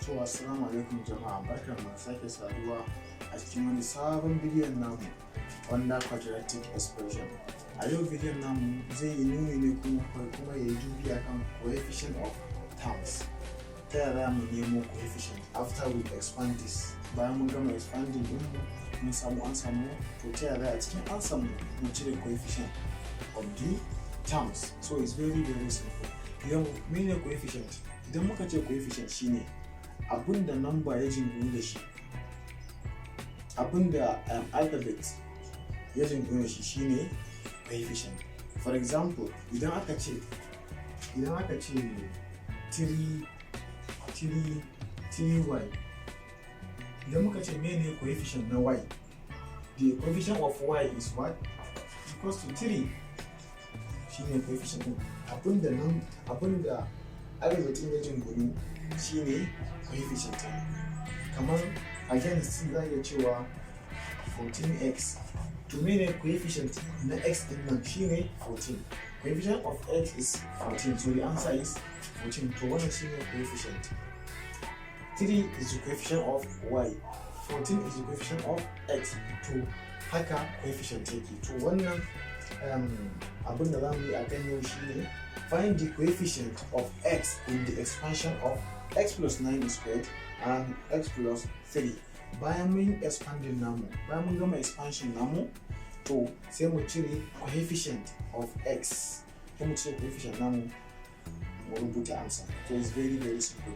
To assalamu alaikum jama'a, barkanmu da sake saduwa a cikin wani sabon bidiyon namu wanda quadratic expression. A yau bidiyon namu zai yi nuni ne kuma ya yi dubi akan coefficient of terms. Ta yaya mu nemo coefficient after we expand this? Bayan mun gama expanding din mun samu an samu, to ta yaya a cikin an samu mu cire coefficient of the terms. So it's very simple. Idan mene coefficient? Idan muka ce coefficient shine abinda number ya jinginu da shi, abinda alphabet ya jinginu da shi shine coefficient. For example, idan aka ce 3y, idan muka ce mene coefficient na y, the coefficient of y is what? Equals to 3. Shine coefficient din abinda alphabet ya jinginu shine coefficient. Kamar again still za iya cewa 14x, to mene coefficient na x din nan shine 14. Coefficient of x is 14, so the answer is 14. To wannan shine coefficient. 3 is the coefficient of y, 14 is the coefficient of x. To haka coefficient yake. To wannan abin da zamu yi a kan yau shine find the coefficient of x in the expansion of x plus 9 squared and x plus 3. Bayan mun expanding namu, bayan mun gama expansion namu, to sai mu cire coefficient of x. Sai mu cire coefficient namu mu rubuta answer. So it's very simple.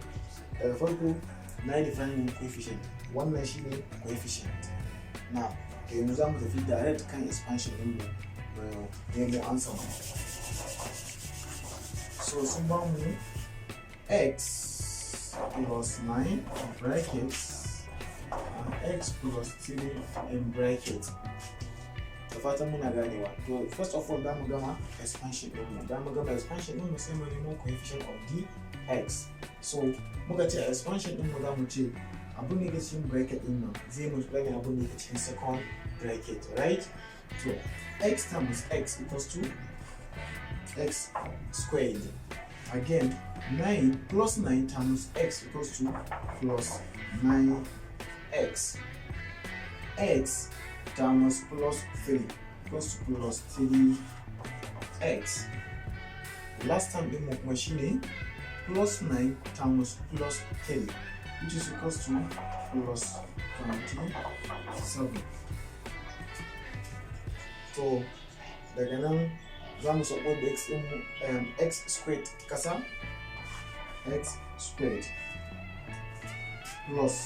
Daga farko na yi defining coefficient. Wannan shine coefficient. Now, yanzu za mu tafi direct kan expansion din mu nemo answer. So sun ba mu x plus 9 brackets and x plus 3 in brackets. Da fatan muna ganewa. To first of all da mu gama expansion din mu. Da mu gama expansion din mu sai mu nemo coefficient of the x. So muka ce expansion din mu za mu ce abun da yake cikin bracket din nan zai multiply ne abun da yake cikin second bracket, right? So x times x equals to x squared. Again, 9 plus 9 times x equals to plus 9x. X times plus 3 equals to plus 3x. Last time in machine, plus 9 times plus 3, which is equals to plus 27. So daga nan za mu sabo da x din x squared kasa, x squared plus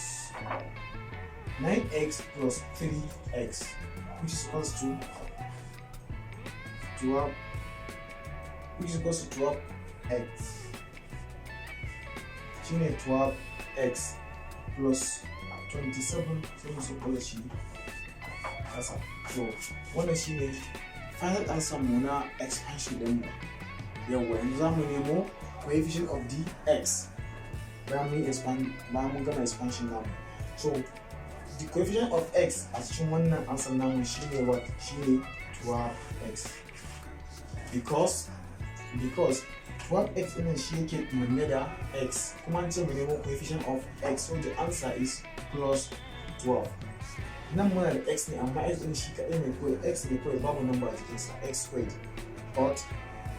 9x plus 3x, which is equals to 12, which is equals to 12x. Shine 12x plus 27, sai mu sabo da shi kasa. So wannan shine final answer mu na expansion din mu. Yawwa yanzu za mu nemo coefficient of the x bayan mun gama expansion namu. So the coefficient of x a cikin wannan answer namu shine what? Shine 12x. Because 12x ɗin shi yake manne da x, kuma an ce mu nemo coefficient of x, so the answer is plus 12. Nan muna da x ne amma x din shi kaɗai ne kawai, x ne kawai babu number a jikinsa, x squared, but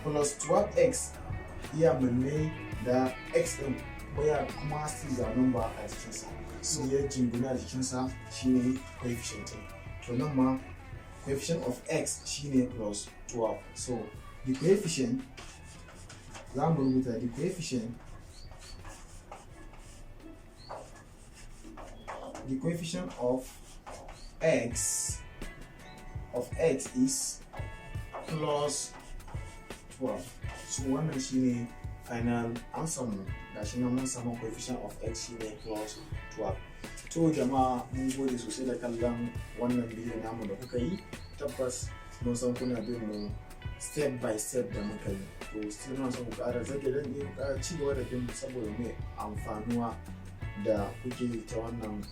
plus 12x iya manne da x din kuma still da number a jikinsa, so ya jingina a jikinsa shine coefficient din. To nan ma coefficient of x shine plus 12. So the coefficient, za mu rubuta the coefficient of x is plus 12. So wannan shine final answer mu. Gashi nan mun samu coefficient of x shine plus 12. To jama'a mun gode sosai da kallon wannan bidiyo namu da kuka yi. Tabbas mun san kuna bin mu step by step da muka yi. To still na son ku ƙara zage dan ku ƙara ci gaba da bin mu saboda mai amfanuwa da kuke yi ta wannan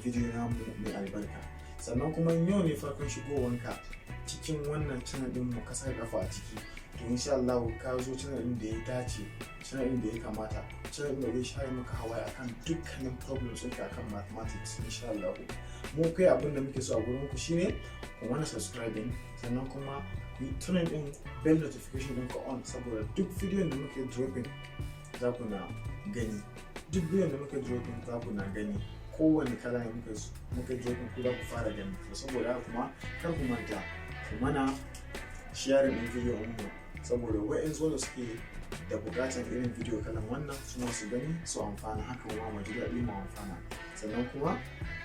bidiyo namu mai albarka. Sannan kuma yau ne farkon shigowanka cikin wannan channel din mu, ka saka kafa a ciki, to insha Allah ka zo channel din da ya dace, channel din da ya kamata, channel din da zai share maka hawaye akan dukkanin problems ɗinka akan mathematics insha Allah. Mu kai abin da muke so a gurin ku shine ku mana subscribing, sannan kuma ku turn in bell notification din ku on, saboda duk video da muke dropping za ku na gani, duk video da muke dropping za ku na gani, kowane kala ne muke dropping ku za ku fara gani. Saboda kuma kar ku manta ku mana sharing din video mu, saboda wa'ansu wanda suke da bukatar irin video kalan wannan suna su gani su amfana, haka kuma mu ji daɗi mu amfana. Sannan kuma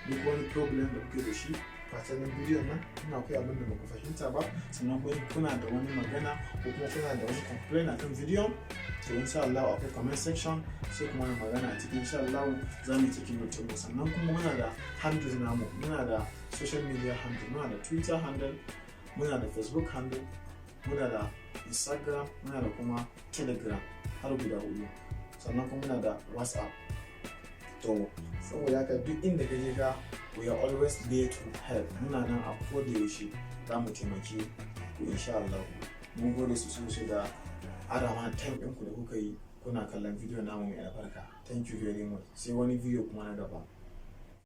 duk wani problem da kuke da shi fatanin bidiyon nan, ina akwai abin da baku fahimta ba, sannan kuma kuna da wani magana ko kuma kuna da wani complaint akan bidiyon, to insha Allah akwai comment section sai kuma na magana a cikin insha Allah za mu cikin mutum. Sannan kuma muna da handles namu, muna da social media handle, muna da Twitter handle, muna da Facebook handle, muna da Instagram, muna da kuma Telegram har guda 4, sannan kuma muna da WhatsApp. To saboda haka duk inda ka je ka, we are always there to help. Muna nan a koda yaushe za mu taimake ku insha Allah. Mun gode sosai da arama time ɗinku da kuka yi kuna kallon video namu mai albarka. Thank you very much. Sai wani video kuma na gaba.